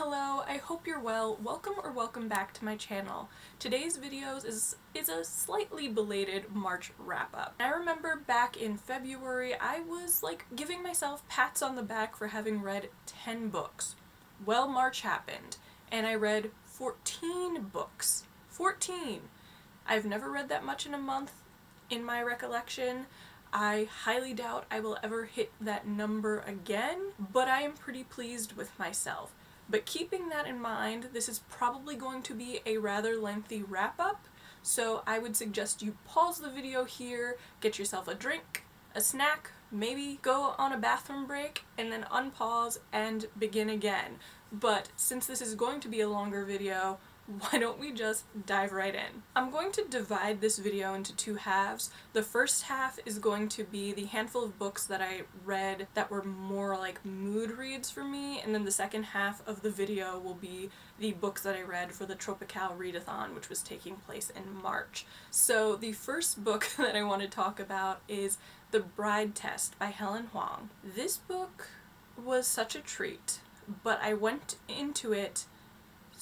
Hello, I hope you're well. Welcome or welcome back to my channel. Today's videos is a slightly belated March wrap-up. I remember back in February I was like giving myself pats on the back for having read 10 books. Well, March happened and I read 14 books. 14! I've never read that much in a month in my recollection. I highly doubt I will ever hit that number again, but I am pretty pleased with myself. But keeping that in mind, this is probably going to be a rather lengthy wrap-up, so I would suggest you pause the video here, get yourself a drink, a snack, maybe go on a bathroom break, and then unpause and begin again. But since this is going to be a longer video, why don't we just dive right in? I'm going to divide this video into two halves. The first half is going to be the handful of books that I read that were more like mood reads for me, and then the second half of the video will be the books that I read for the Tropeical Readathon, which was taking place in March. So the first book that I want to talk about is The Bride Test by Helen Hoang. This book was such a treat, but I went into it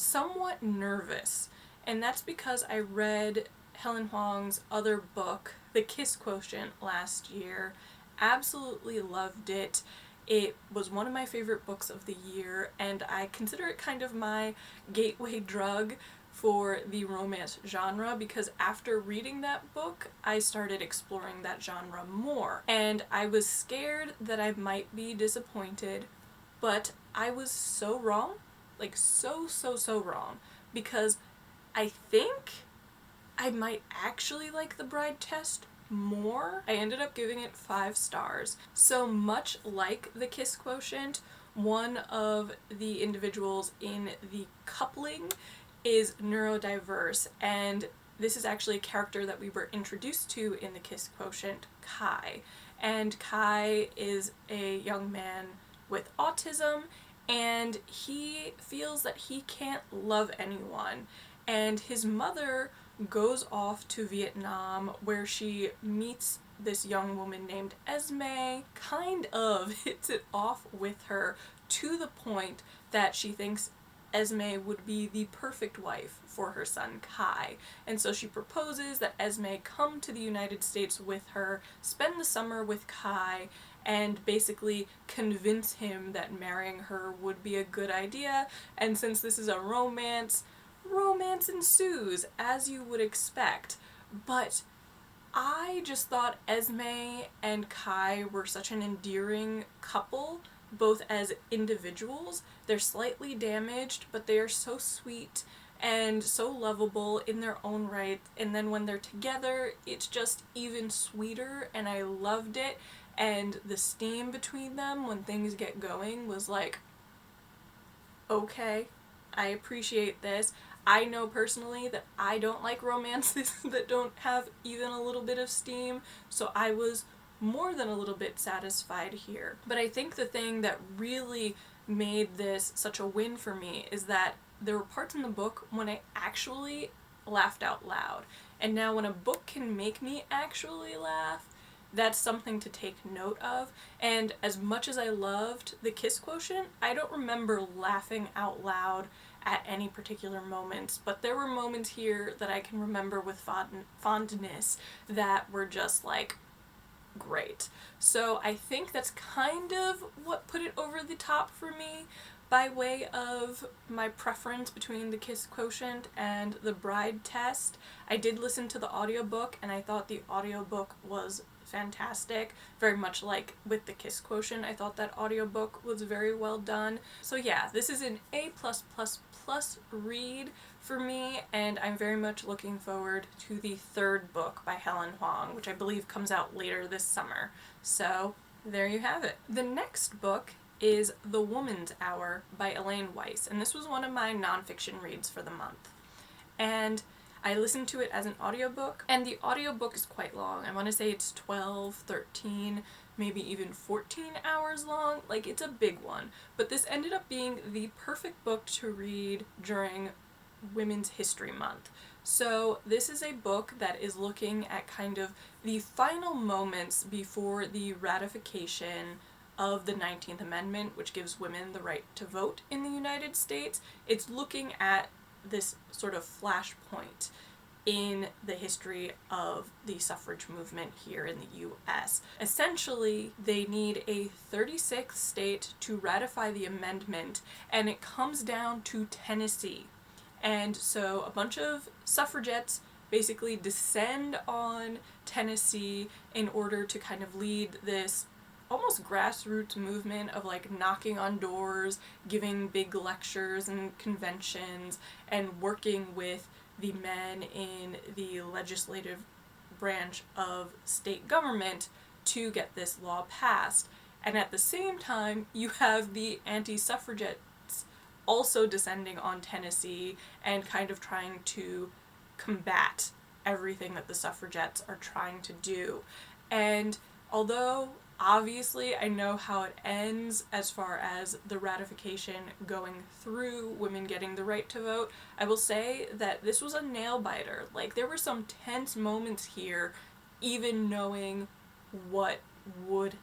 somewhat nervous, and that's because I read Helen Hoang's other book, The Kiss Quotient, last year. Absolutely loved it. It was one of my favorite books of the year, and I consider it kind of my gateway drug for the romance genre, because after reading that book I started exploring that genre more, and I was scared that I might be disappointed, but I was so wrong. Like so wrong, because I think I might actually like The Bride Test more. I ended up giving it 5 stars. So much like The Kiss Quotient, one of the individuals in the coupling is neurodiverse, and this is actually a character that we were introduced to in The Kiss Quotient, Kai. And Kai is a young man with autism, and he feels that he can't love anyone, and his mother goes off to Vietnam where she meets this young woman named Esme, kind of hits it off with her to the point that she thinks Esme would be the perfect wife for her son Kai, and so she proposes that Esme come to the United States with her, spend the summer with Kai, and basically convince him that marrying her would be a good idea. And since this is a romance ensues, as you would expect. But I just thought Esme and Kai were such an endearing couple, both as individuals. They're slightly damaged, but they are so sweet and so lovable in their own right, and then when they're together it's just even sweeter, and I loved it. And the steam between them when things get going was like, okay, I appreciate this. I know personally that I don't like romances that don't have even a little bit of steam, so I was more than a little bit satisfied here. But I think the thing that really made this such a win for me is that there were parts in the book when I actually laughed out loud. And now when a book can make me actually laugh, that's something to take note of. And as much as I loved The Kiss Quotient, I don't remember laughing out loud at any particular moments, but there were moments here that I can remember with fondness that were just like great. So I think that's kind of what put it over the top for me, by way of my preference between The Kiss Quotient and The Bride Test. I did listen to the audiobook, and I thought the audiobook was fantastic. Very much like with The Kiss Quotient, I thought that audiobook was very well done. So yeah, this is an A+++ read for me, and I'm very much looking forward to the third book by Helen Hoang, which I believe comes out later this summer. So there you have it. The next book is The Woman's Hour by Elaine Weiss, and this was one of my nonfiction reads for the month. And I listened to it as an audiobook, and the audiobook is quite long. I want to say it's 12, 13, maybe even 14 hours long. Like, it's a big one. But this ended up being the perfect book to read during Women's History Month. So this is a book that is looking at kind of the final moments before the ratification of the 19th Amendment, which gives women the right to vote in the United States. It's looking at this sort of flashpoint in the history of the suffrage movement here in the US. Essentially, they need a 36th state to ratify the amendment, and it comes down to Tennessee. And so a bunch of suffragettes basically descend on Tennessee in order to kind of lead this almost grassroots movement of like knocking on doors, giving big lectures and conventions, and working with the men in the legislative branch of state government to get this law passed. And at the same time, you have the anti-suffragettes also descending on Tennessee and kind of trying to combat everything that the suffragettes are trying to do. And although obviously I know how it ends as far as the ratification going through, women getting the right to vote, I will say that this was a nail-biter. Like, there were some tense moments here, even knowing what would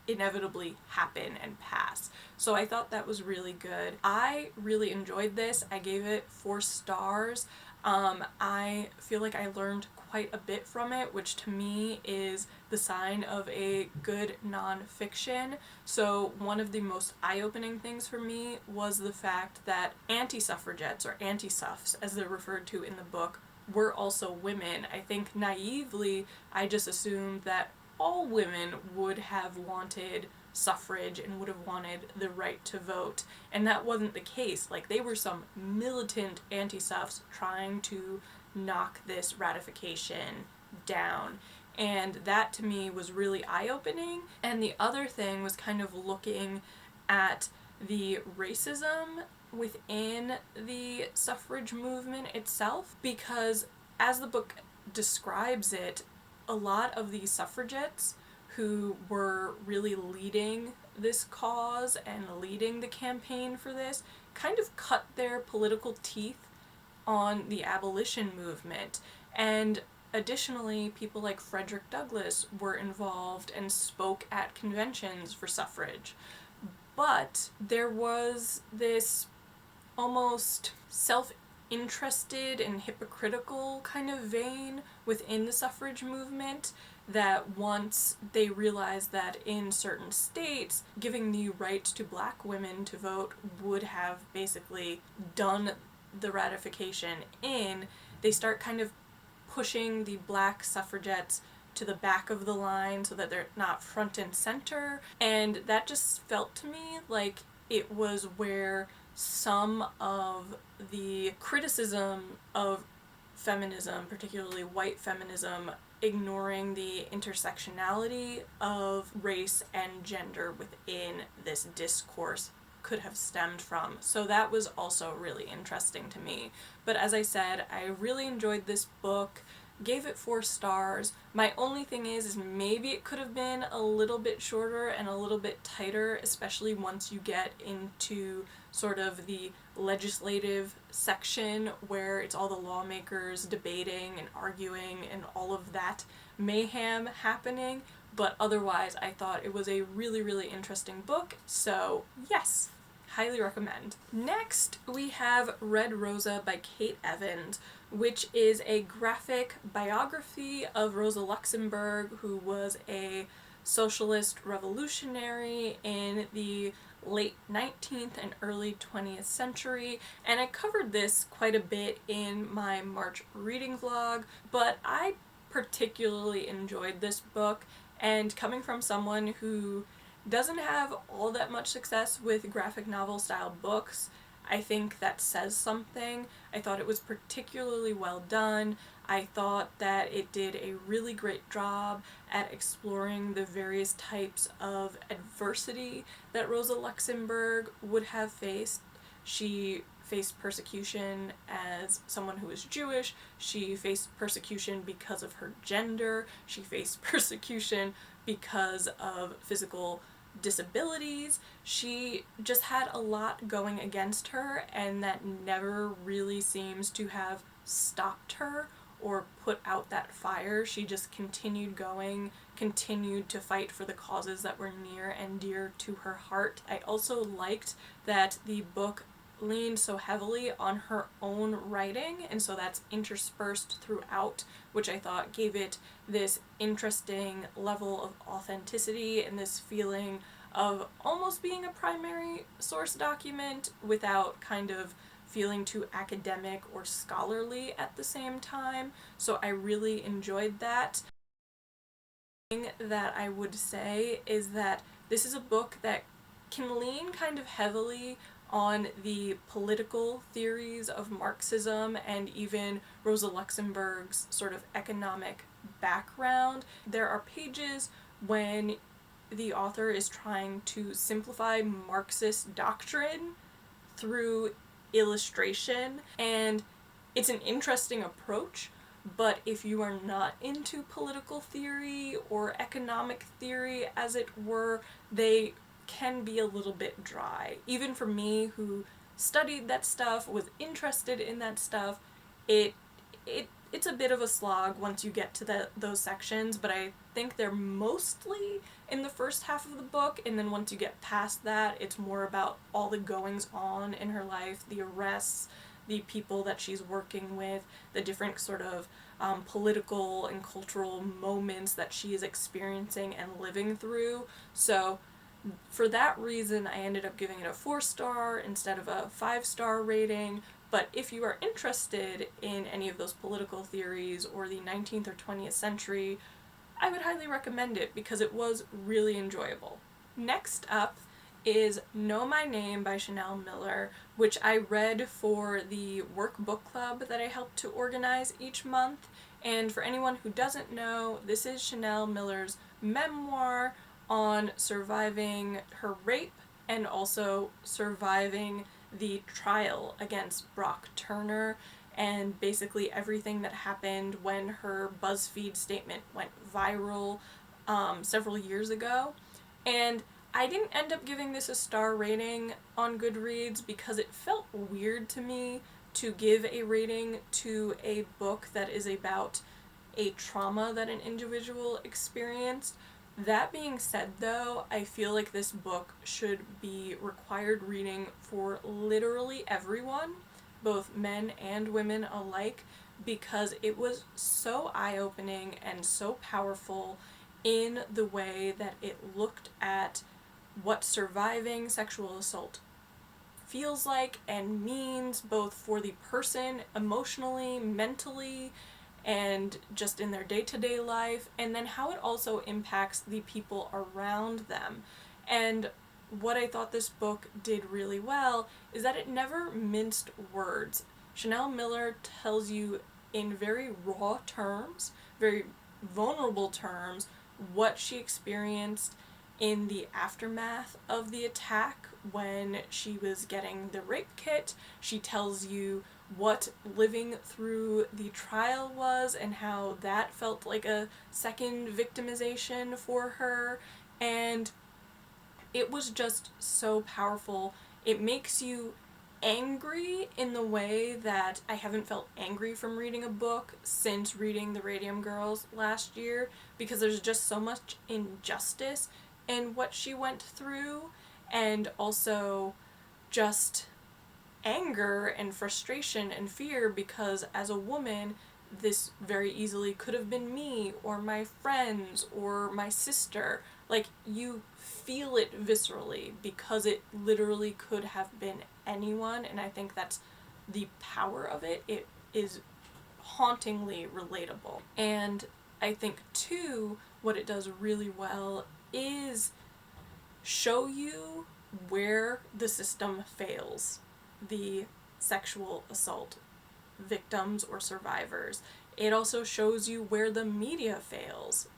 inevitably happen and pass. So I thought that was really good. I really enjoyed this. I gave it 4 stars. I feel like I learned quite a bit from it, which to me is the sign of a good nonfiction. So one of the most eye-opening things for me was the fact that anti-suffragettes, or anti-suffs as they're referred to in the book, were also women. I think naively I just assumed that all women would have wanted suffrage and would have wanted the right to vote, and that wasn't the case. Like, they were some militant anti-suffs trying to knock this ratification down, and that to me was really eye-opening. And the other thing was kind of looking at the racism within the suffrage movement itself, because as the book describes it, a lot of the suffragettes who were really leading this cause and leading the campaign for this kind of cut their political teeth on the abolition movement. And additionally, people like Frederick Douglass were involved and spoke at conventions for suffrage. But there was this almost self-interested and hypocritical kind of vein within the suffrage movement, that once they realized that in certain states giving the right to black women to vote would have basically done the ratification in, they start kind of pushing the black suffragettes to the back of the line so that they're not front and center. And that just felt to me like it was where some of the criticism of feminism, particularly white feminism, ignoring the intersectionality of race and gender within this discourse, could have stemmed from. So that was also really interesting to me. But as I said, I really enjoyed this book, gave it 4 stars. My only thing is maybe it could have been a little bit shorter and a little bit tighter, especially once you get into sort of the legislative section where it's all the lawmakers debating and arguing and all of that mayhem happening. But otherwise, I thought it was a really, really interesting book, so yes, highly recommend. Next, we have Red Rosa by Kate Evans, which is a graphic biography of Rosa Luxemburg, who was a socialist revolutionary in the late 19th and early 20th century, and I covered this quite a bit in my March reading vlog, but I particularly enjoyed this book. And coming from someone who doesn't have all that much success with graphic novel style books, I think that says something. I thought it was particularly well done. I thought that it did a really great job at exploring the various types of adversity that Rosa Luxemburg would have faced. She faced persecution as someone who was Jewish. She faced persecution because of her gender. She faced persecution because of physical disabilities. She just had a lot going against her, and that never really seems to have stopped her or put out that fire. She just continued going, continued to fight for the causes that were near and dear to her heart. I also liked that the book leaned so heavily on her own writing, and so that's interspersed throughout, which I thought gave it this interesting level of authenticity and this feeling of almost being a primary source document without kind of feeling too academic or scholarly at the same time. So I really enjoyed that. The thing that I would say is that this is a book that can lean kind of heavily on the political theories of Marxism and even Rosa Luxemburg's sort of economic background. There are pages when the author is trying to simplify Marxist doctrine through illustration, and it's an interesting approach, but if you are not into political theory or economic theory, as it were, they can be a little bit dry. Even for me, who studied that stuff, was interested in that stuff, it's a bit of a slog once you get to those sections, but I think they're mostly in the first half of the book, and then once you get past that, it's more about all the goings on in her life, the arrests, the people that she's working with, the different sort of political and cultural moments that she is experiencing and living through. So for that reason, I ended up giving it a 4-star instead of a 5-star rating. But if you are interested in any of those political theories or the 19th or 20th century, I would highly recommend it because it was really enjoyable. Next up is Know My Name by Chanel Miller, which I read for the work book club that I help to organize each month. And for anyone who doesn't know, this is Chanel Miller's memoir on surviving her rape and also surviving the trial against Brock Turner and basically everything that happened when her BuzzFeed statement went viral several years ago. And I didn't end up giving this a star rating on Goodreads because it felt weird to me to give a rating to a book that is about a trauma that an individual experienced. That being said, though, I feel like this book should be required reading for literally everyone, both men and women alike, because it was so eye-opening and so powerful in the way that it looked at what surviving sexual assault feels like and means, both for the person emotionally, mentally, and just in their day-to-day life, and then how it also impacts the people around them. And what I thought this book did really well is that it never minced words. Chanel Miller tells you in very raw terms, very vulnerable terms, what she experienced in the aftermath of the attack when she was getting the rape kit. She tells you what living through the trial was and how that felt like a second victimization for her, and it was just so powerful. It makes you angry in the way that I haven't felt angry from reading a book since reading The Radium Girls last year, because there's just so much injustice in what she went through, and also just anger and frustration and fear, because as a woman this very easily could have been me or my friends or my sister. Like, you feel it viscerally because it literally could have been anyone, and I think that's the power of it. It is hauntingly relatable. And I think too what it does really well is show you where the system fails the sexual assault victims or survivors. It also shows you where the media fails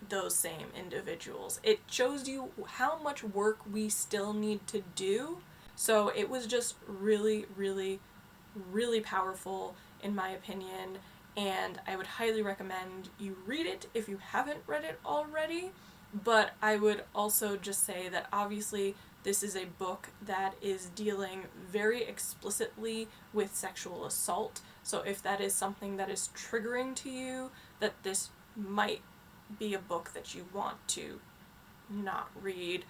those same individuals. It shows you how much work we still need to do. So it was just really, really, really powerful in my opinion, and I would highly recommend you read it if you haven't read it already. But I would also just say that obviously this is a book that is dealing very explicitly with sexual assault. So if that is something that is triggering to you, that this might be a book that you want to not read.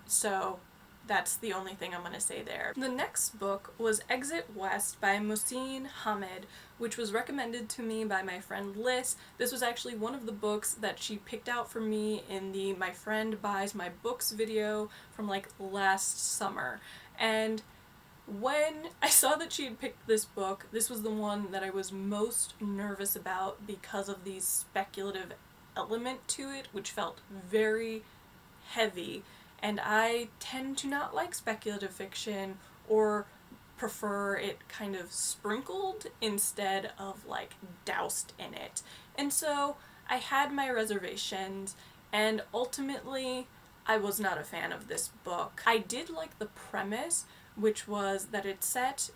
So that's the only thing I'm going to say there. The next book was Exit West by Mohsin Hamid, which was recommended to me by my friend Liz. This was actually one of the books that she picked out for me in the My Friend Buys My Books video from like last summer. And when I saw that she had picked this book, this was the one that I was most nervous about because of the speculative element to it, which felt very heavy. And I tend to not like speculative fiction, or prefer it kind of sprinkled instead of like doused in it. And so I had my reservations, and ultimately I was not a fan of this book. I did like the premise, which was that it's set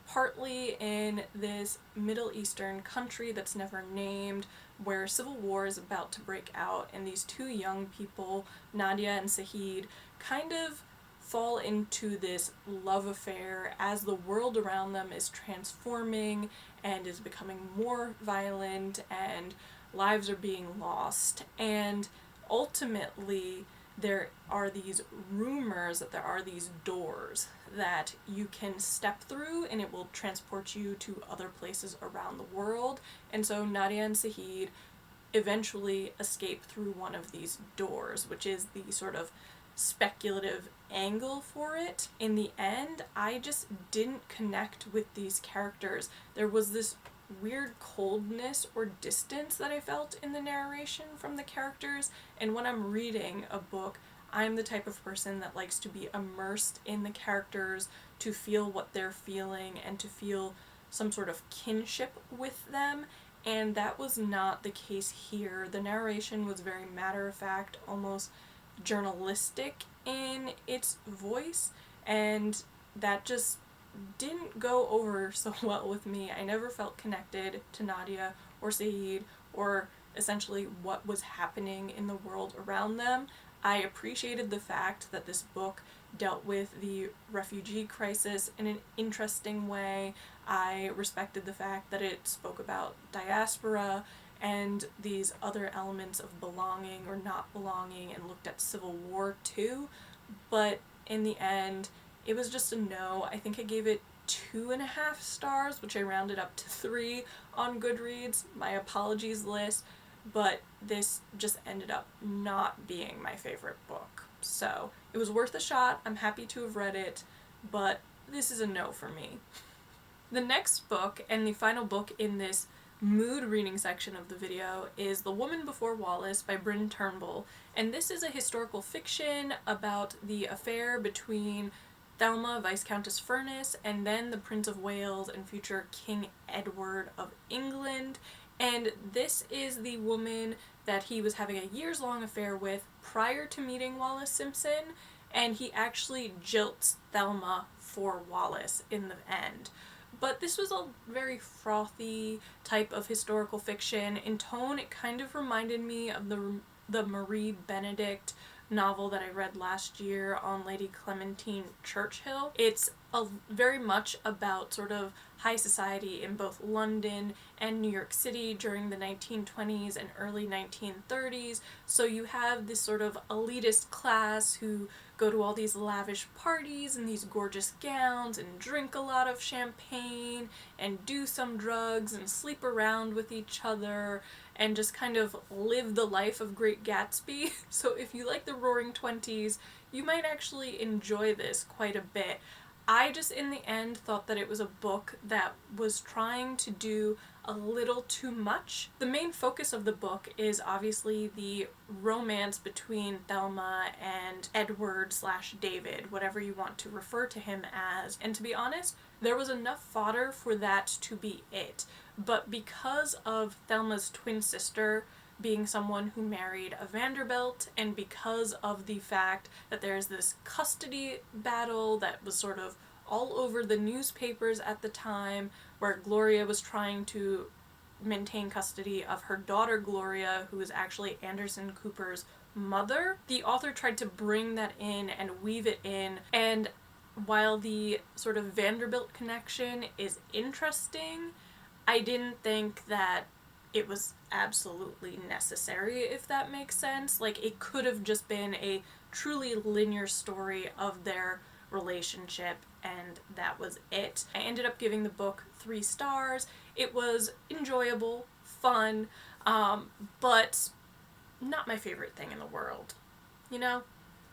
partly in this Middle Eastern country that's never named, where civil war is about to break out, and these two young people, Nadia and Sahid, kind of fall into this love affair as the world around them is transforming and is becoming more violent and lives are being lost. And ultimately there are these rumors that there are these doors that you can step through and it will transport you to other places around the world. And so Nadia and Sahid eventually escape through one of these doors, which is the sort of speculative angle for it. In the end, I just didn't connect with these characters. There was this weird coldness or distance that I felt in the narration from the characters, and when I'm reading a book, I'm the type of person that likes to be immersed in the characters, to feel what they're feeling and to feel some sort of kinship with them, and that was not the case here. The narration was very matter-of-fact, almost journalistic in its voice, and that just didn't go over so well with me. I never felt connected to Nadia or Sahid or essentially what was happening in the world around them. I appreciated the fact that this book dealt with the refugee crisis in an interesting way. I respected the fact that it spoke about diaspora and these other elements of belonging or not belonging, and looked at civil war too. But in the end, it was just a no. I think I gave it 2.5 stars, which I rounded up to 3 on Goodreads. My apologies, Liz, but this just ended up not being my favorite book. So it was worth a shot. I'm happy to have read it, but this is a no for me. The next book, and the final book in this mood reading section of the video, is The Woman Before Wallis by Bryn Turnbull, and this is a historical fiction about the affair between Thelma, Viscountess Furness, and then the Prince of Wales and future King Edward of England. And this is the woman that he was having a years-long affair with prior to meeting Wallis Simpson, and he actually jilts Thelma for Wallis in the end. But this was a very frothy type of historical fiction. In tone, it kind of reminded me of the Marie Benedict novel that I read last year on Lady Clementine Churchill. It's very much about sort of high society in both London and New York City during the 1920s and early 1930s. So you have this sort of elitist class who go to all these lavish parties in these gorgeous gowns and drink a lot of champagne and do some drugs and sleep around with each other and just kind of live the life of Great Gatsby. So if you like the Roaring Twenties, you might actually enjoy this quite a bit. I just, in the end, thought that it was a book that was trying to do a little too much. The main focus of the book is obviously the romance between Thelma and Edward/David, whatever you want to refer to him as. And to be honest, there was enough fodder for that to be it. But because of Thelma's twin sister being someone who married a Vanderbilt, and because of the fact that there's this custody battle that was sort of all over the newspapers at the time, where Gloria was trying to maintain custody of her daughter Gloria, who is actually Anderson Cooper's mother. The author tried to bring that in and weave it in, and while the sort of Vanderbilt connection is interesting, I didn't think that it was absolutely necessary, if that makes sense. Like, it could have just been a truly linear story of their relationship, and that was it. I ended up giving the book 3 stars. It was enjoyable, fun, but not my favorite thing in the world, you know?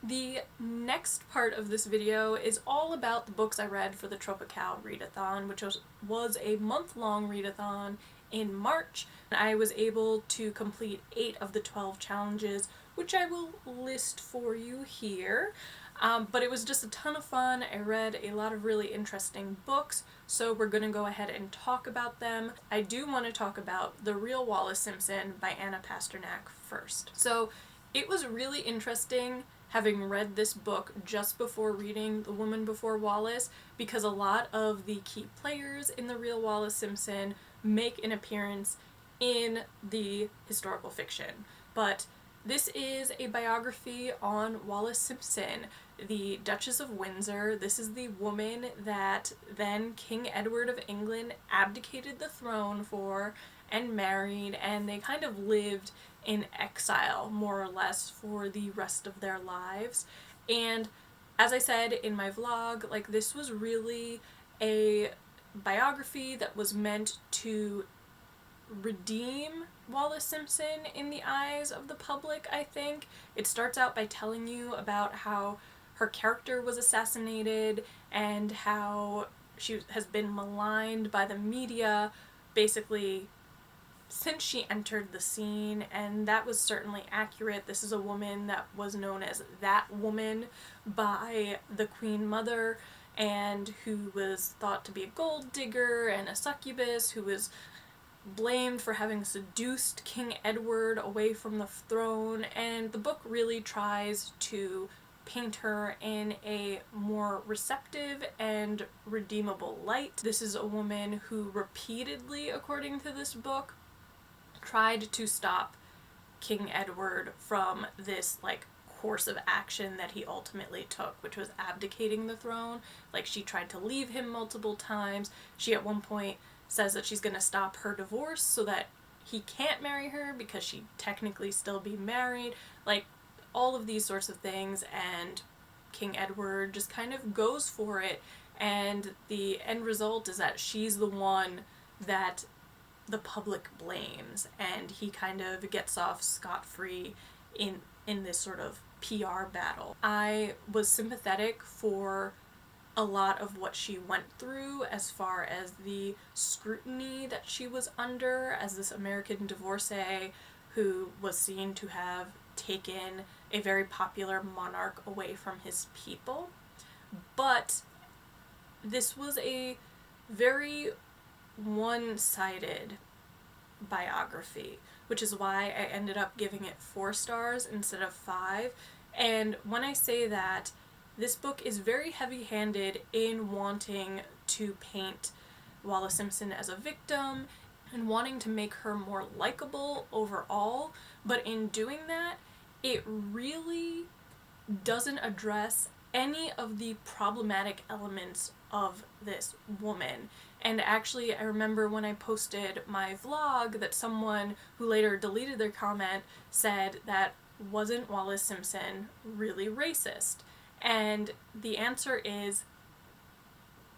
The next part of this video is all about the books I read for the Tropeical Readathon, which was a month-long readathon in March. I was able to complete 8 of the 12 challenges, which I will list for you here. But it was just a ton of fun. I read a lot of really interesting books, so we're going to go ahead and talk about them. I do want to talk about The Real Wallis Simpson by Anna Pasternak first. So it was really interesting having read this book just before reading The Woman Before Wallis, because a lot of the key players in The Real Wallis Simpson make an appearance in the historical fiction. But this is a biography on Wallis Simpson, the Duchess of Windsor. This is the woman that then King Edward of England abdicated the throne for and married, and they kind of lived in exile, more or less, for the rest of their lives. And as I said in my vlog, like, this was really a biography that was meant to redeem Wallis Simpson in the eyes of the public, I think. It starts out by telling you about how her character was assassinated and how she has been maligned by the media, basically, since she entered the scene, and that was certainly accurate. This is a woman that was known as that woman by the Queen Mother, and who was thought to be a gold digger and a succubus, who was blamed for having seduced King Edward away from the throne. And the book really tries to paint her in a more receptive and redeemable light. This is a woman who repeatedly, according to this book, tried to stop King Edward from this, like, course of action that he ultimately took, which was abdicating the throne. Like, she tried to leave him multiple times. She at one point says that she's gonna stop her divorce so that he can't marry her because she'd technically still be married. Like, all of these sorts of things, and King Edward just kind of goes for it, and the end result is that she's the one that the public blames, and he kind of gets off scot-free in this sort of PR battle. I was sympathetic for a lot of what she went through as far as the scrutiny that she was under as this American divorcee who was seen to have taken a very popular monarch away from his people. But this was a very one-sided biography, which is why I ended up giving it 4 stars instead of 5. And when I say that, this book is very heavy-handed in wanting to paint Wallis Simpson as a victim and wanting to make her more likable overall, but in doing that, it really doesn't address any of the problematic elements of this woman. And actually, I remember when I posted my vlog that someone who later deleted their comment said that, wasn't Wallis Simpson really racist? And the answer is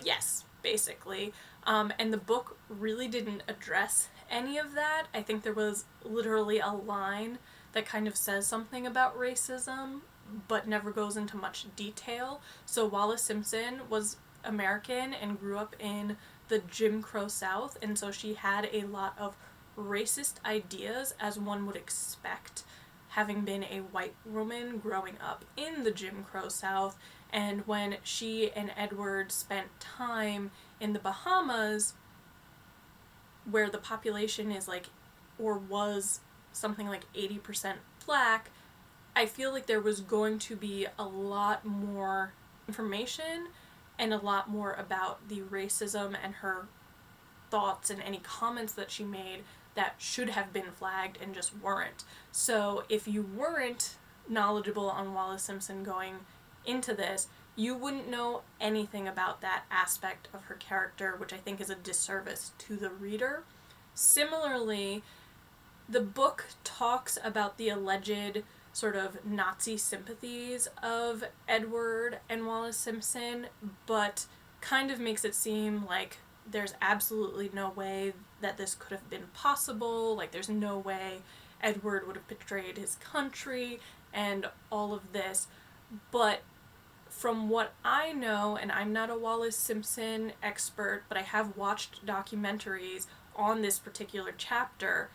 yes, basically. And the book really didn't address any of that. I think there was literally a line that kind of says something about racism, but never goes into much detail. So Wallis Simpson was American and grew up in the Jim Crow South, and so she had a lot of racist ideas, as one would expect, having been a white woman growing up in the Jim Crow South. And when she and Edward spent time in the Bahamas, where the population is like, or was something like 80% black, I feel like there was going to be a lot more information and a lot more about the racism and her thoughts and any comments that she made that should have been flagged and just weren't. So if you weren't knowledgeable on Wallis Simpson going into this, you wouldn't know anything about that aspect of her character, which I think is a disservice to the reader. Similarly, the book talks about the alleged sort of Nazi sympathies of Edward and Wallis Simpson, but kind of makes it seem like there's absolutely no way that this could have been possible, like there's no way Edward would have betrayed his country and all of this. But from what I know, and I'm not a Wallis Simpson expert, but I have watched documentaries on this particular chapter,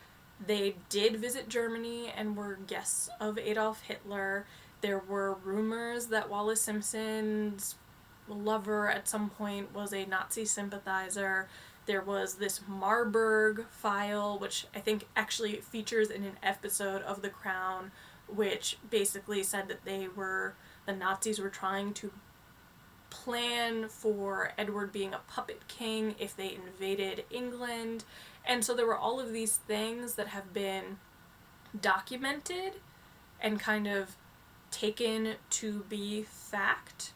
they did visit Germany and were guests of Adolf Hitler. There were rumors that Wallis Simpson's lover at some point was a Nazi sympathizer. There was this Marburg file, which I think actually features in an episode of The Crown, which basically said that the Nazis were trying to plan for Edward being a puppet king if they invaded England. And so there were all of these things that have been documented and kind of taken to be fact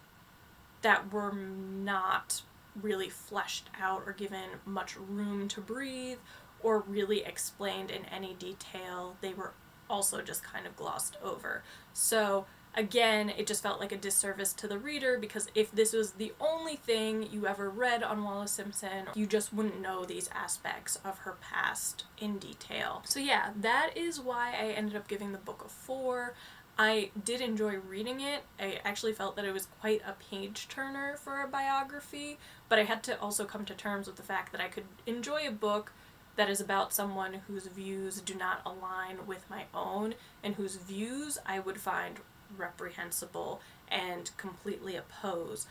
that were not really fleshed out or given much room to breathe or really explained in any detail. They were also just kind of glossed over. So again, it just felt like a disservice to the reader, because if this was the only thing you ever read on Wallis Simpson, you just wouldn't know these aspects of her past in detail. So yeah, that is why I ended up giving the book a 4. I did enjoy reading it. I actually felt that it was quite a page-turner for a biography, but I had to also come to terms with the fact that I could enjoy a book that is about someone whose views do not align with my own, and whose views I would find reprehensible and completely oppose.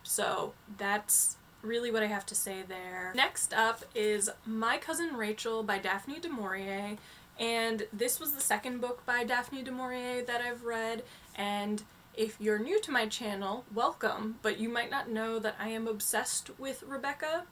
So that's really what I have to say there. Next up is My Cousin Rachel by Daphne du Maurier, and this was the second book by Daphne du Maurier that I've read, and if you're new to my channel, welcome, but you might not know that I am obsessed with Rebecca.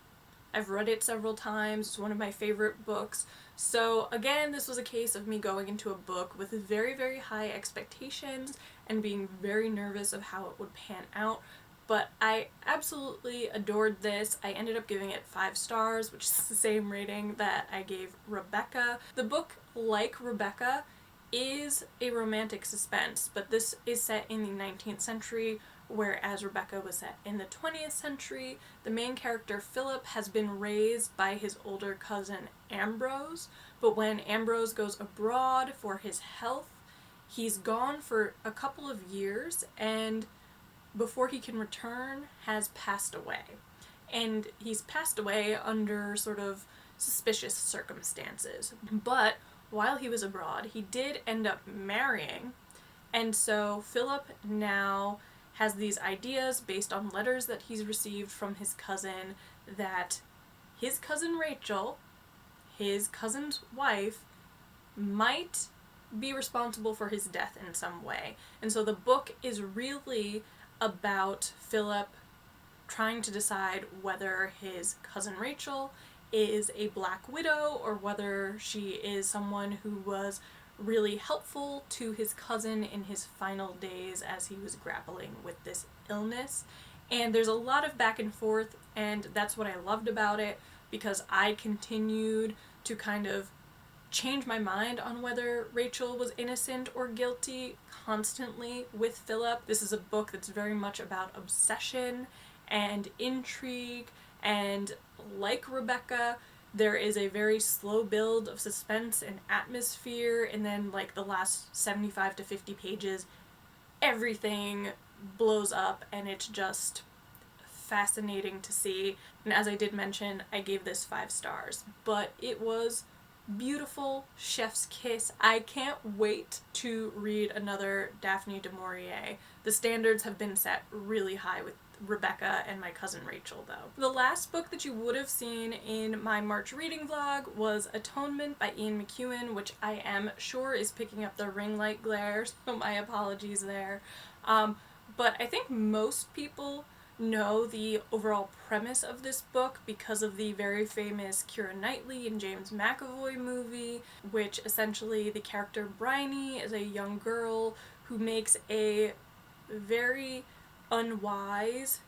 I've read it several times. It's one of my favorite books. So again, this was a case of me going into a book with very, very high expectations and being very nervous of how it would pan out. But I absolutely adored this. I ended up giving it 5 stars, which is the same rating that I gave Rebecca. The book, like Rebecca, is a romantic suspense, but this is set in the 19th century, whereas Rebecca was set in the 20th century. The main character, Philip, has been raised by his older cousin Ambrose, but when Ambrose goes abroad for his health, he's gone for a couple of years, and before he can return, has passed away. And he's passed away under sort of suspicious circumstances. But while he was abroad, he did end up marrying, and so Philip now has these ideas based on letters that he's received from his cousin that his cousin Rachel, his cousin's wife, might be responsible for his death in some way. And so the book is really about Philip trying to decide whether his cousin Rachel is a black widow or whether she is someone who was really helpful to his cousin in his final days as he was grappling with this illness. And there's a lot of back and forth, and that's what I loved about it, because I continued to kind of change my mind on whether Rachel was innocent or guilty constantly with Philip. This is a book that's very much about obsession and intrigue, and like Rebecca, there is a very slow build of suspense and atmosphere, and then like the last 75 to 50 pages, everything blows up, and it's just fascinating to see. And as I did mention, I gave this 5 stars, but it was beautiful, chef's kiss. I can't wait to read another Daphne du Maurier. The standards have been set really high with Rebecca and My Cousin Rachel, though. The last book that you would have seen in my March reading vlog was Atonement by Ian McEwan, which I am sure is picking up the ring light glare, so my apologies there. But I think most people know the overall premise of this book because of the very famous Keira Knightley and James McAvoy movie, which essentially the character Bryony is a young girl who makes a very unwise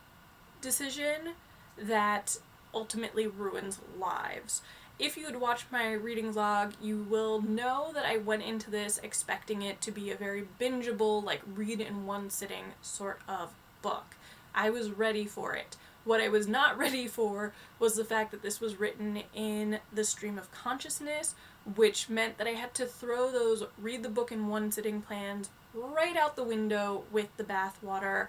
decision that ultimately ruins lives. If you had watched my reading vlog, you will know that I went into this expecting it to be a very bingeable, like read in one sitting sort of book. I was ready for it. What I was not ready for was the fact that this was written in the stream of consciousness, which meant that I had to throw those read the book in one sitting plans right out the window with the bathwater,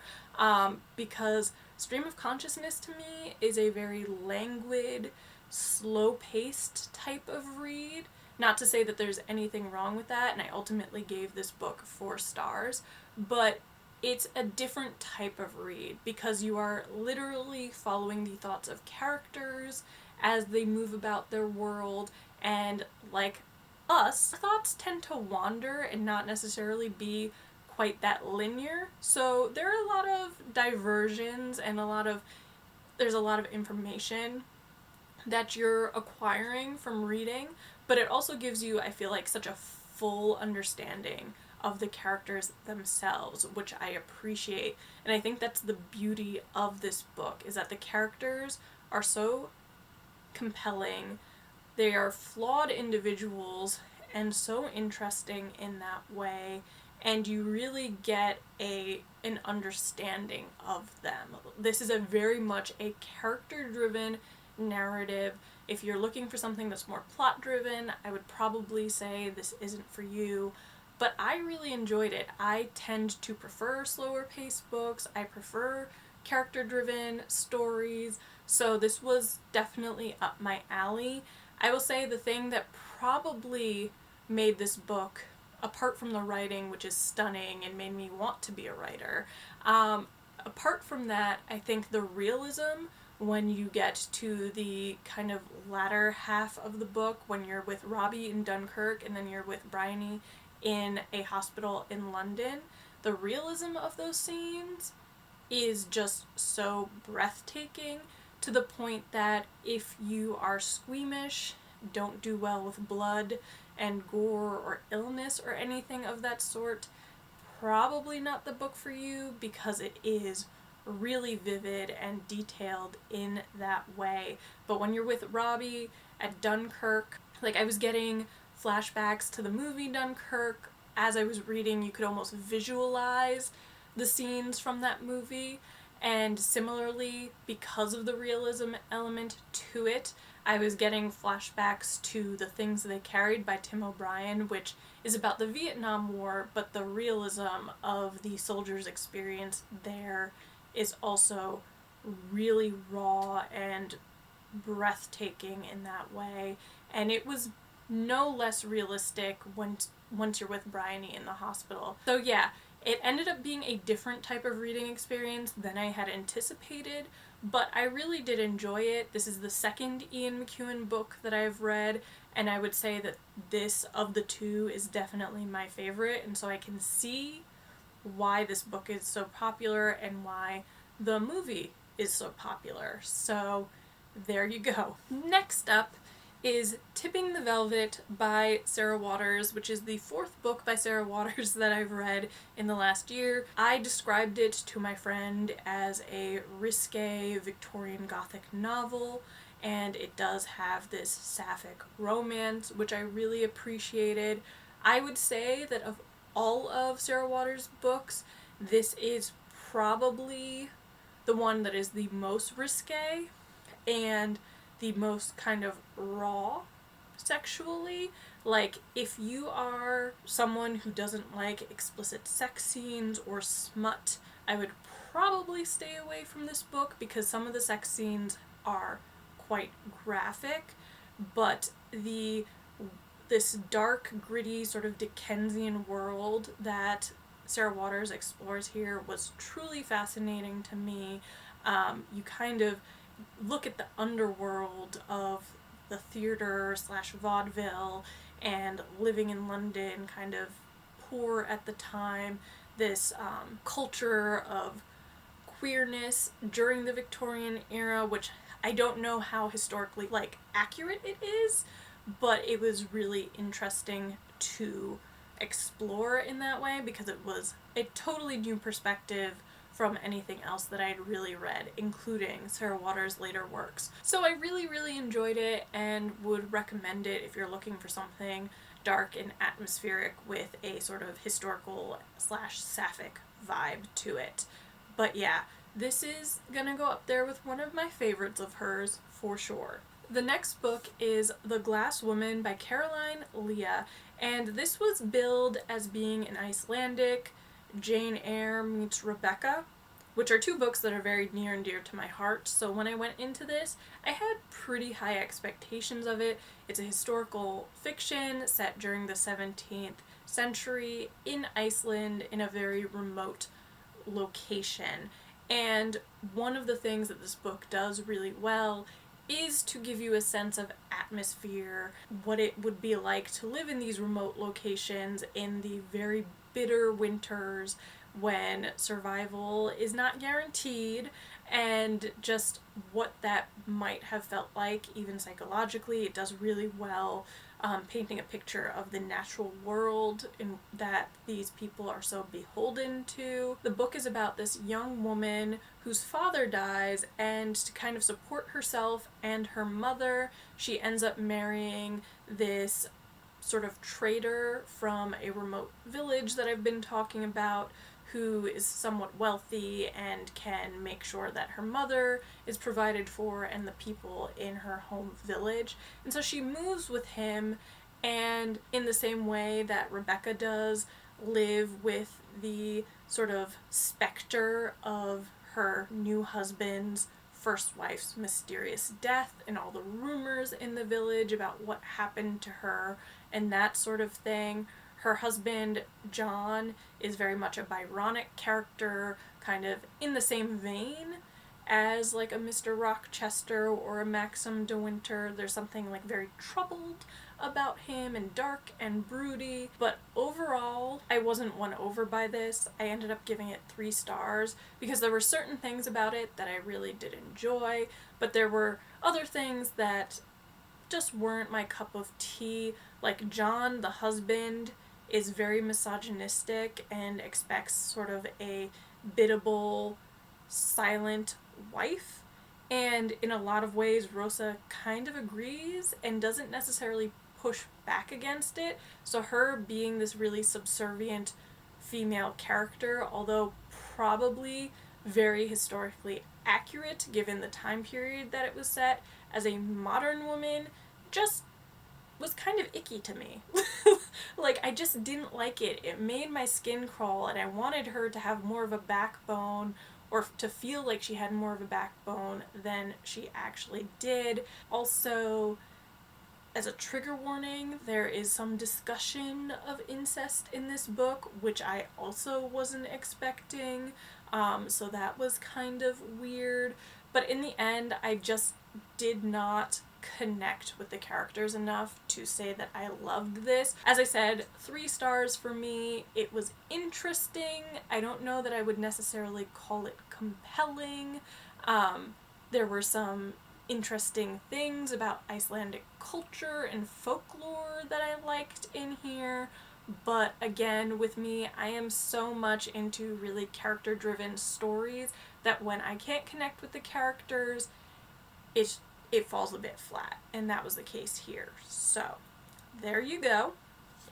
because stream of consciousness to me is a very languid, slow-paced type of read. Not to say that there's anything wrong with that, and I ultimately gave this book 4 stars, but it's a different type of read because you are literally following the thoughts of characters as they move about their world, and like us, our thoughts tend to wander and not necessarily be quite that linear. So there are a lot of diversions and there's a lot of information that you're acquiring from reading, but it also gives you, I feel like, such a full understanding of the characters themselves, which I appreciate. And I think that's the beauty of this book, is that the characters are so compelling. They are flawed individuals and so interesting in that way, and you really get an understanding of them. This is a very much a character-driven narrative. If you're looking for something that's more plot-driven, I would probably say this isn't for you, but I really enjoyed it. I tend to prefer slower-paced books. I prefer character-driven stories, so this was definitely up my alley. I will say the thing that probably made this book, apart from the writing, which is stunning and made me want to be a writer, apart from that, I think the realism when you get to the kind of latter half of the book, when you're with Robbie in Dunkirk and then you're with Bryony in a hospital in London, the realism of those scenes is just so breathtaking, to the point that if you are squeamish, don't do well with blood and gore or illness or anything of that sort, probably not the book for you, because it is really vivid and detailed in that way. But when you're with Robbie at Dunkirk, like, I was getting flashbacks to the movie Dunkirk. As I was reading, you could almost visualize the scenes from that movie, and similarly, because of the realism element to it, I was getting flashbacks to The Things They Carried by Tim O'Brien, which is about the Vietnam War, but the realism of the soldiers' experience there is also really raw and breathtaking in that way. And it was no less realistic once you're with Bryony in the hospital. So yeah, it ended up being a different type of reading experience than I had anticipated, but I really did enjoy it. This is the second Ian McEwan book that I've read, and I would say that this, of the two, is definitely my favorite, and so I can see why this book is so popular and why the movie is so popular. So there you go. Next up is Tipping the Velvet by Sarah Waters, which is the 4th book by Sarah Waters that I've read in the last year. I described it to my friend as a risque Victorian Gothic novel, and it does have this sapphic romance, which I really appreciated. I would say that of all of Sarah Waters' books, this is probably the one that is the most risque and the most kind of raw sexually. Like, if you are someone who doesn't like explicit sex scenes or smut, I would probably stay away from this book, because some of the sex scenes are quite graphic, but this dark, gritty, sort of Dickensian world that Sarah Waters explores here was truly fascinating to me. You kind of look at the underworld of the theater / vaudeville and living in London, kind of poor at the time, this culture of queerness during the Victorian era, which I don't know how historically accurate it is, but it was really interesting to explore in that way because it was a totally new perspective from anything else that I'd really read, including Sarah Waters' later works. So I really, really enjoyed it and would recommend it if you're looking for something dark and atmospheric with a sort of historical / sapphic vibe to it. But yeah, this is gonna go up there with one of my favorites of hers for sure. The next book is The Glass Woman by Caroline Leah, and this was billed as being an Icelandic Jane Eyre meets Rebecca, which are two books that are very near and dear to my heart. So when I went into this, I had pretty high expectations of it. It's a historical fiction set during the 17th century in Iceland in a very remote location. And one of the things that this book does really well is to give you a sense of atmosphere, what it would be like to live in these remote locations in the very bitter winters when survival is not guaranteed, and just what that might have felt like even psychologically. It does really well painting a picture of the natural world in that these people are so beholden to. The book is about this young woman whose father dies, and to kind of support herself and her mother, she ends up marrying this sort of trader from a remote village that I've been talking about, who is somewhat wealthy and can make sure that her mother is provided for and the people in her home village. And so she moves with him, and in the same way that Rebecca does, live with the sort of specter of her new husband's first wife's mysterious death and all the rumors in the village about what happened to her and that sort of thing. Her husband, John, is very much a Byronic character, kind of in the same vein as like a Mr. Rochester or a Maxim de Winter. There's something like very troubled about him and dark and broody. But overall, I wasn't won over by this. I ended up giving it 3 stars because there were certain things about it that I really did enjoy, but there were other things that just weren't my cup of tea. Like John, the husband, is very misogynistic and expects sort of a biddable, silent wife. And in a lot of ways, Rosa kind of agrees and doesn't necessarily push back against it. So her being this really subservient female character, although probably very historically accurate given the time period that it was set, as a modern woman, just was kind of icky to me. Like, I just didn't like it. It made my skin crawl, and I wanted her to have more of a backbone, or to feel like she had more of a backbone than she actually did. Also, as a trigger warning, there is some discussion of incest in this book, which I also wasn't expecting, so that was kind of weird. But in the end, I just did not connect with the characters enough to say that I loved this. As I said, 3 stars for me. It was interesting. I don't know that I would necessarily call it compelling. There were some interesting things about Icelandic culture and folklore that I liked in here, but again, with me, I am so much into really character-driven stories that when I can't connect with the characters, it falls a bit flat, and that was the case here. So, there you go.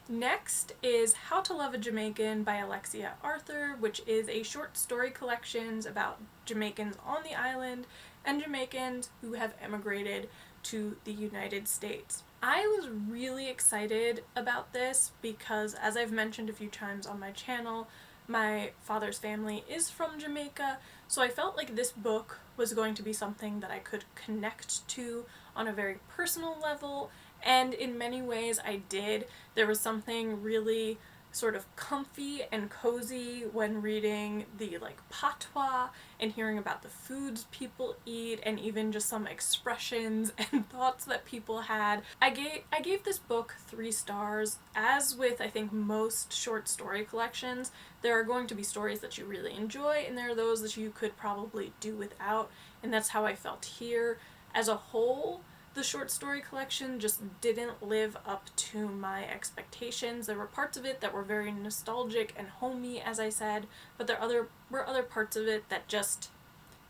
Next is How to Love a Jamaican by Alexia Arthur, which is a short story collections about Jamaicans on the island and Jamaicans who have emigrated to the United States. I was really excited about this because, as I've mentioned a few times on my channel, my father's family is from Jamaica, so I felt like this book was going to be something that I could connect to on a very personal level, and in many ways I did. There was something really sort of comfy and cozy when reading the like patois and hearing about the foods people eat and even just some expressions and thoughts that people had. I gave this book 3 stars. As with I think most short story collections, there are going to be stories that you really enjoy and there are those that you could probably do without, and that's how I felt here. As a whole, the short story collection just didn't live up to my expectations. There were parts of it that were very nostalgic and homey, as I said, but there were other parts of it that just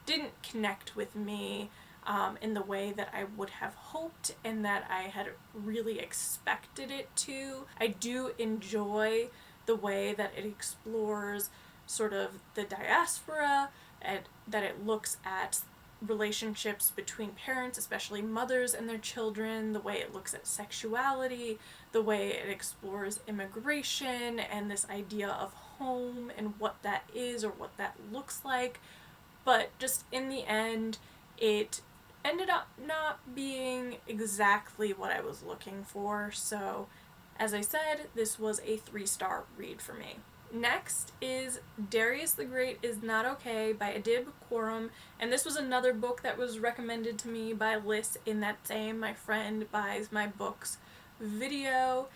didn't connect with me in the way that I would have hoped and that I had really expected it to. I do enjoy the way that it explores sort of the diaspora and that it looks at relationships between parents, especially mothers and their children, the way it looks at sexuality, the way it explores immigration and this idea of home and what that is or what that looks like. But just in the end, it ended up not being exactly what I was looking for, so as I said, this was a 3-star read for me. Next is Darius the Great is Not Okay by Adib, Khorram, and this was another book that was recommended to me by Liz in that same My Friend Buys My Books video,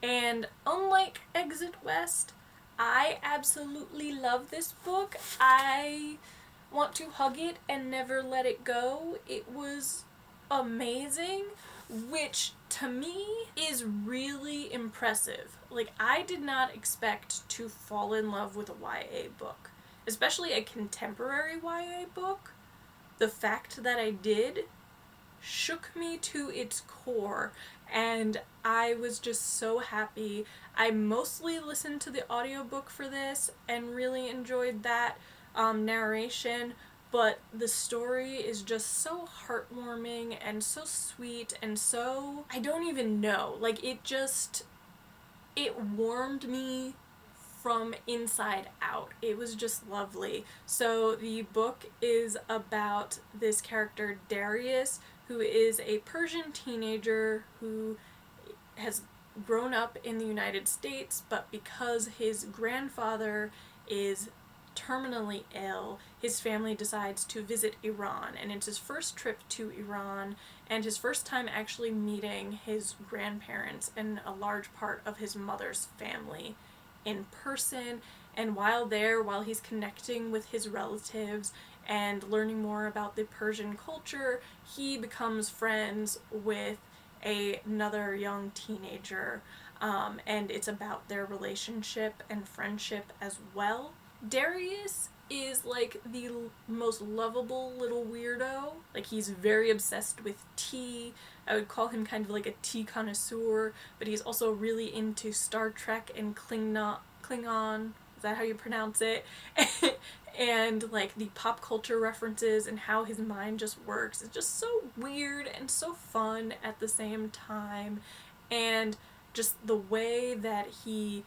and unlike Exit West, I absolutely love this book. I want to hug it and never let it go. It was amazing, which to me is really impressive. Like, I did not expect to fall in love with a YA book, especially a contemporary YA book. The fact that I did shook me to its core, and I was just so happy. I mostly listened to the audiobook for this and really enjoyed that narration, but the story is just so heartwarming and so sweet and so, I don't even know, like it warmed me from inside out. It was just lovely. So the book is about this character Darius, who is a Persian teenager who has grown up in the United States, but because his grandfather is terminally ill, his family decides to visit Iran, and it's his first trip to Iran and his first time actually meeting his grandparents and a large part of his mother's family in person. And while there, while he's connecting with his relatives and learning more about the Persian culture, he becomes friends with another young teenager, and it's about their relationship and friendship as well. Darius is like the most lovable little weirdo. Like, he's very obsessed with tea. I would call him kind of like a tea connoisseur, but he's also really into Star Trek and Klingon, is that how you pronounce it? And like the pop culture references and how his mind just works. It's just so weird and so fun at the same time, and just the way that he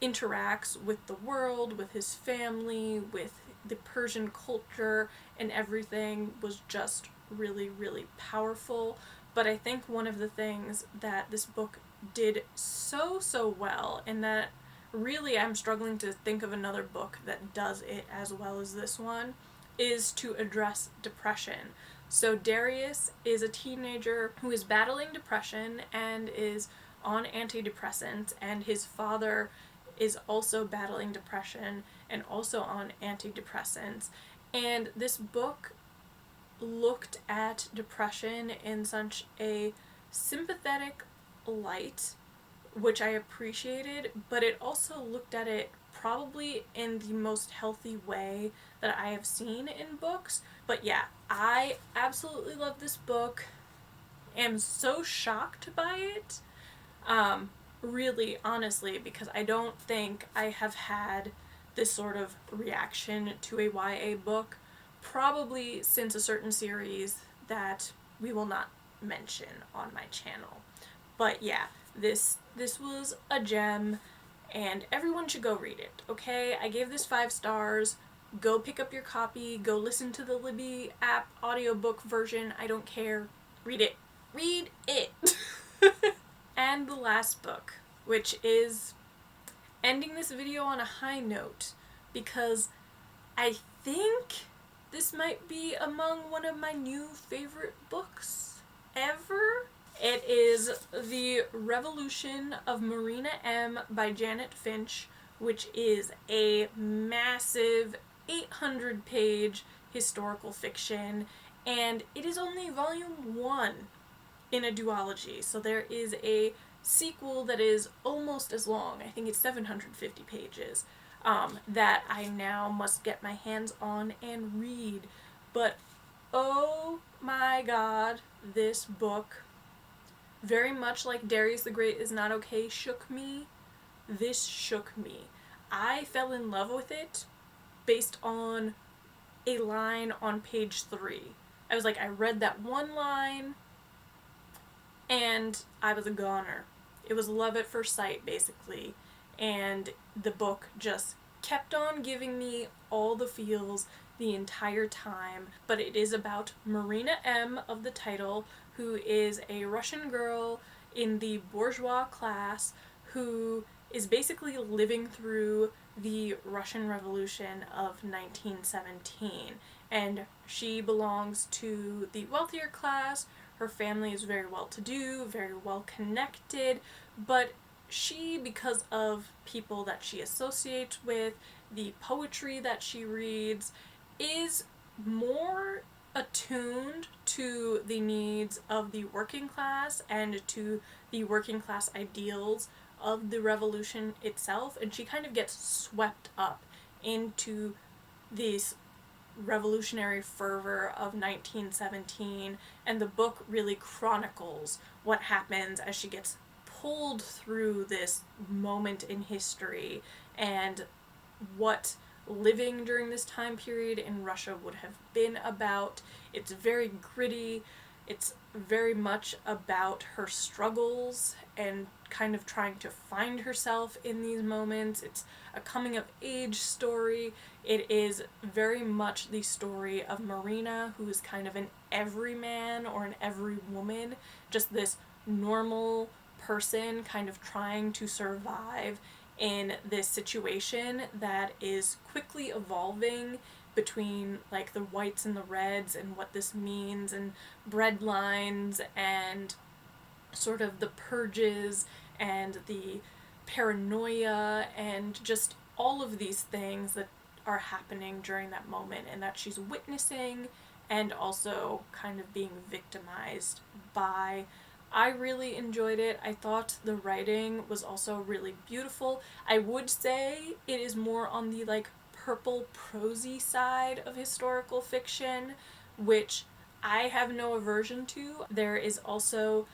interacts with the world, with his family, with the Persian culture and everything was just really, really powerful. But I think one of the things that this book did so well, and that really I'm struggling to think of another book that does it as well as this one, is to address depression. So Darius is a teenager who is battling depression and is on antidepressants, and his father is also battling depression and also on antidepressants. And this book looked at depression in such a sympathetic light, which I appreciated, but it also looked at it probably in the most healthy way that I have seen in books. But yeah, I absolutely love this book. Am so shocked by it. Really, honestly, because I don't think I have had this sort of reaction to a YA book probably since a certain series that we will not mention on my channel. But yeah, this was a gem, and everyone should go read it, okay? I gave this 5 stars. Go pick up your copy, go listen to the Libby app audiobook version, I don't care. Read it. Read it! And the last book, which is ending this video on a high note, because I think this might be among one of my new favorite books ever. It is The Revolution of Marina M. by Janet Finch, which is a massive 800-page historical fiction, and it is only volume 1. in a duology. So there is a sequel that is almost as long, I think it's 750 pages, that I now must get my hands on and read. But oh my god, this book, very much like Darius the Great is Not Okay shook me, this shook me. I fell in love with it based on a line on page 3. I was like, I read that one line and I was a goner. It was love at first sight, basically. And the book just kept on giving me all the feels the entire time. But it is about Marina M. of the title, who is a Russian girl in the bourgeois class who is basically living through the Russian Revolution of 1917. And she belongs to the wealthier class. Her family is very well-to-do, very well-connected, but she, because of people that she associates with, the poetry that she reads, is more attuned to the needs of the working class and to the working class ideals of the revolution itself, and she kind of gets swept up into this revolutionary fervor of 1917, and the book really chronicles what happens as she gets pulled through this moment in history and what living during this time period in Russia would have been about. It's very gritty. It's very much about her struggles and kind of trying to find herself in these moments. It's a coming of age story. It is very much the story of Marina, who is kind of an everyman or an everywoman, just this normal person kind of trying to survive in this situation that is quickly evolving between like the whites and the reds and what this means, and bread lines and sort of the purges and the paranoia and just all of these things that are happening during that moment and that she's witnessing and also kind of being victimized by. I really enjoyed it. I thought the writing was also really beautiful. I would say it is more on the like purple prosy side of historical fiction, which I have no aversion to. There is also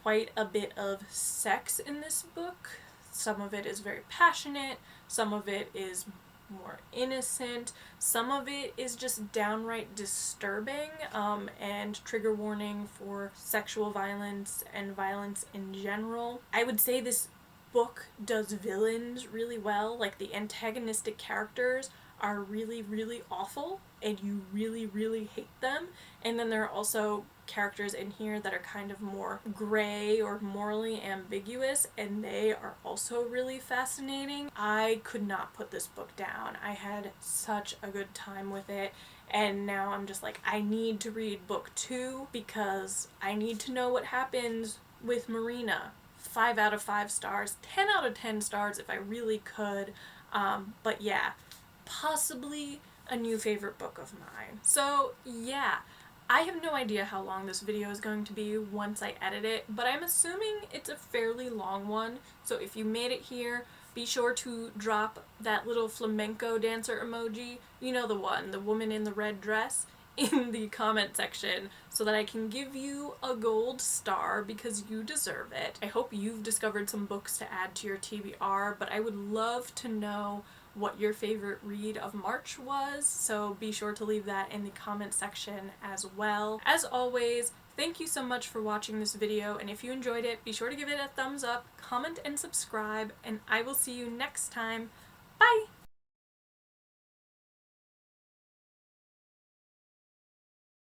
quite a bit of sex in this book. Some of it is very passionate, some of it is more innocent, some of it is just downright disturbing, and trigger warning for sexual violence and violence in general. I would say this book does villains really well. Like, the antagonistic characters are really, really awful and you really, really hate them. And then there are also characters in here that are kind of more gray or morally ambiguous, and they are also really fascinating. I could not put this book down. I had such a good time with it, and now I'm just like, I need to read book 2 because I need to know what happens with Marina. 5 out of 5 stars, 10 out of 10 stars if I really could. But yeah, possibly a new favorite book of mine. So yeah, I have no idea how long this video is going to be once I edit it, but I'm assuming it's a fairly long one. So if you made it here, be sure to drop that little flamenco dancer emoji, you know the one, the woman in the red dress, in the comment section so that I can give you a gold star because you deserve it. I hope you've discovered some books to add to your TBR, but I would love to know what your favorite read of March was, so be sure to leave that in the comment section as well. As always, thank you so much for watching this video, and if you enjoyed it, be sure to give it a thumbs up, comment and subscribe, and I will see you next time. Bye!